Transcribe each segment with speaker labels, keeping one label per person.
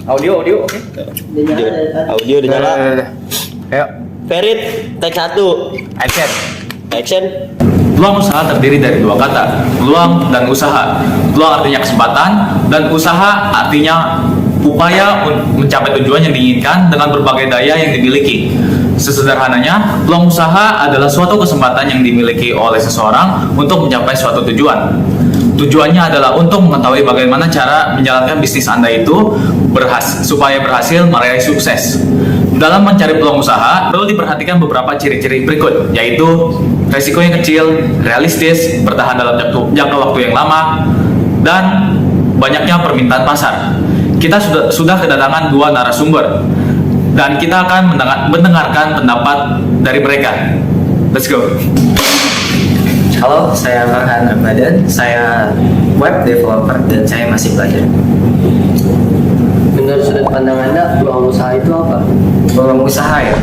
Speaker 1: Audio, oke.
Speaker 2: Audio udah nyala.
Speaker 1: Ayo.
Speaker 2: Ferit, take 1. Action.
Speaker 1: Peluang usaha terdiri dari dua kata, peluang dan usaha. Peluang artinya kesempatan, dan usaha artinya upaya mencapai tujuan yang diinginkan dengan berbagai daya yang dimiliki. Sesederhananya, peluang usaha adalah suatu kesempatan yang dimiliki oleh seseorang untuk mencapai suatu tujuan. Tujuannya adalah untuk mengetahui bagaimana cara menjalankan bisnis Anda itu supaya berhasil meraih sukses. Dalam mencari peluang usaha, perlu diperhatikan beberapa ciri-ciri berikut, yaitu resiko yang kecil, realistis, bertahan dalam jangka waktu yang lama, dan banyaknya permintaan pasar. Kita sudah kedatangan 2 narasumber, dan kita akan mendengarkan pendapat dari mereka. Let's go.
Speaker 3: Halo, saya Farhan Ramadan. Saya web developer dan saya masih belajar.
Speaker 4: Menurut sudut pandang Anda, peluang usaha itu apa?
Speaker 3: Peluang usaha ya.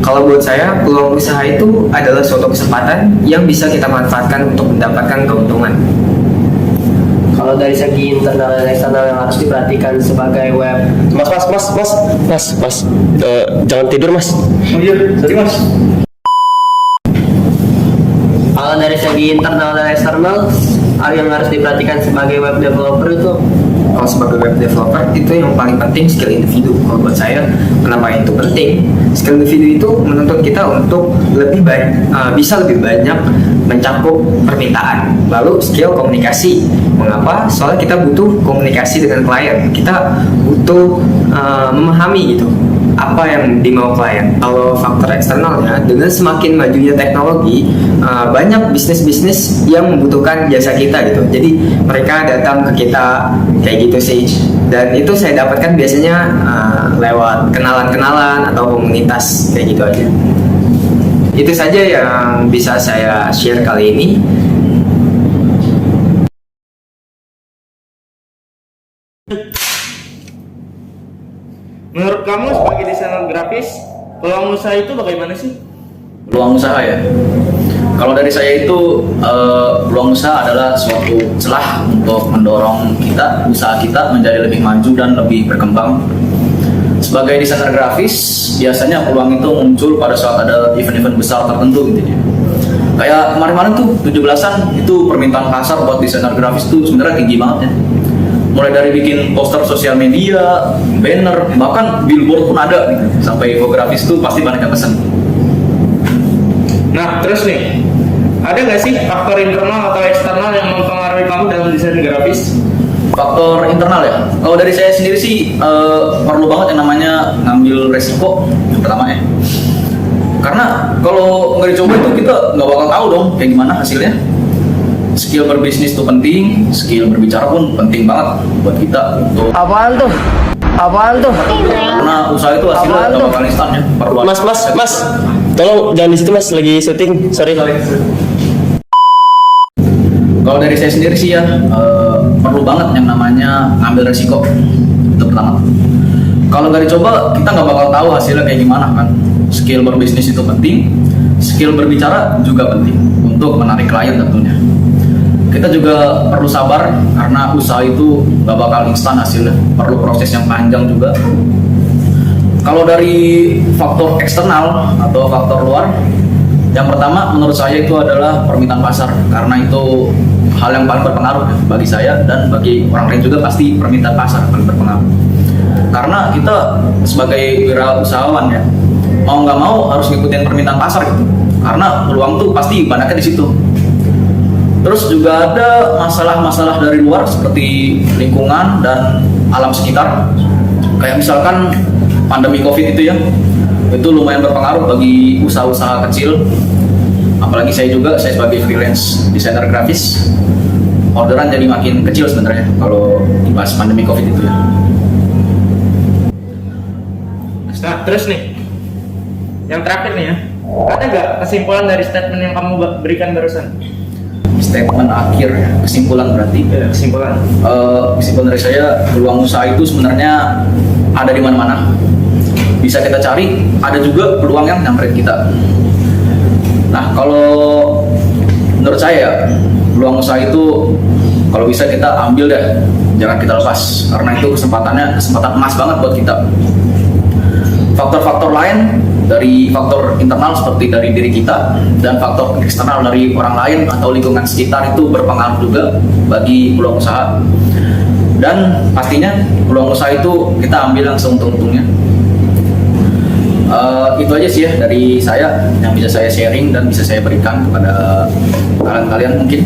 Speaker 3: Kalau buat saya, peluang usaha itu adalah suatu kesempatan yang bisa kita manfaatkan untuk mendapatkan keuntungan.
Speaker 4: Kalau dari segi internal dan eksternal yang harus diperhatikan sebagai web.
Speaker 2: Mas. Jangan tidur, Mas.
Speaker 1: Oh iya, sorry Mas.
Speaker 4: Kalau dari segi internal dan eksternal, hal yang harus diperhatikan sebagai web developer itu
Speaker 3: Kalau sebagai web developer itu yang paling penting skill individu. Kalau buat saya, kenapa itu penting? Skill individu itu menuntut kita untuk bisa lebih banyak mencakup permintaan. Lalu skill komunikasi. Mengapa? Soalnya kita butuh komunikasi dengan klien. Kita butuh memahami gitu apa yang dimau klien. Kalau faktor eksternalnya, dengan semakin majunya teknologi, banyak bisnis-bisnis yang membutuhkan jasa kita gitu. Jadi mereka datang ke kita kayak gitu sih. Dan itu saya dapatkan biasanya lewat kenalan-kenalan atau komunitas kayak gitu aja. Itu saja yang bisa saya share kali ini.
Speaker 5: Menurut kamu sebagai desainer grafis, peluang usaha itu bagaimana sih?
Speaker 1: Peluang usaha ya. Kalau dari saya itu peluang usaha adalah suatu celah untuk mendorong usaha kita menjadi lebih maju dan lebih berkembang. Sebagai desainer grafis, biasanya peluang itu muncul pada saat ada event-event besar tertentu gitu ya. Kayak kemarin-kemarin tuh 17-an itu permintaan pasar buat desainer grafis tuh sebenarnya tinggi banget ya. Mulai dari bikin poster sosial media, banner, bahkan billboard pun ada gitu. Sampai infografis tuh pasti banyak yang pesen.
Speaker 5: Nah, terus nih, ada nggak sih faktor internal atau eksternal yang mempengaruhi kamu dalam desain grafis?
Speaker 1: Faktor internal ya. Kalau dari saya sendiri sih perlu banget yang namanya ngambil resiko yang pertama ya. Karena kalau nggak dicoba itu kita nggak bakal tahu dong kayak gimana hasilnya. Skill berbisnis itu penting, skill berbicara pun penting banget buat kita untuk.
Speaker 4: apaan tuh?
Speaker 1: Karena usaha itu hasilnya nggak bakal instan ya. Perlu.
Speaker 2: Mas. Tolong jangan di situ, Mas. Lagi syuting. Sorry.
Speaker 1: Kalau dari saya sendiri sih ya perlu banget yang namanya ngambil resiko. Itu pertama. Kalau nggak dicoba kita nggak bakal tahu hasilnya kayak gimana kan. Skill berbisnis itu penting, skill berbicara juga penting untuk menarik klien tentunya. Kita juga perlu sabar karena usaha itu nggak bakal instan hasilnya, perlu proses yang panjang juga. Kalau dari faktor eksternal atau faktor luar, yang pertama menurut saya itu adalah permintaan pasar, karena itu hal yang paling berpengaruh bagi saya dan bagi orang lain juga. Pasti permintaan pasar paling berpengaruh, karena kita sebagai wirausahawan ya, mau nggak mau harus ngikutin permintaan pasar gitu, karena peluang tuh pasti banyaknya di situ. Terus juga ada masalah-masalah dari luar seperti lingkungan dan alam sekitar. Kayak misalkan pandemi COVID itu ya, itu lumayan berpengaruh bagi usaha-usaha kecil. Apalagi saya sebagai freelance desainer grafis, orderan jadi makin kecil sebenarnya kalau pas pandemi COVID itu ya.
Speaker 5: Nah, terus nih, yang terakhir nih ya, ada nggak kesimpulan dari statement yang kamu berikan barusan?
Speaker 1: Statement akhir ya, kesimpulan berarti.
Speaker 5: Kesimpulan.
Speaker 1: Kesimpulan dari saya, peluang usaha itu sebenarnya ada di mana-mana. Bisa kita cari, ada juga peluang yang nyamperin kita. Nah, kalau menurut saya peluang usaha itu kalau bisa kita ambil deh, jangan kita lepas karena itu kesempatan emas banget buat kita. Faktor-faktor lain dari faktor internal seperti dari diri kita dan faktor eksternal dari orang lain atau lingkungan sekitar itu berpengaruh juga bagi peluang usaha. Dan pastinya peluang usaha itu kita ambil yang seuntung-untungnya. Itu aja sih ya dari saya yang bisa saya sharing dan bisa saya berikan kepada kalian-kalian mungkin.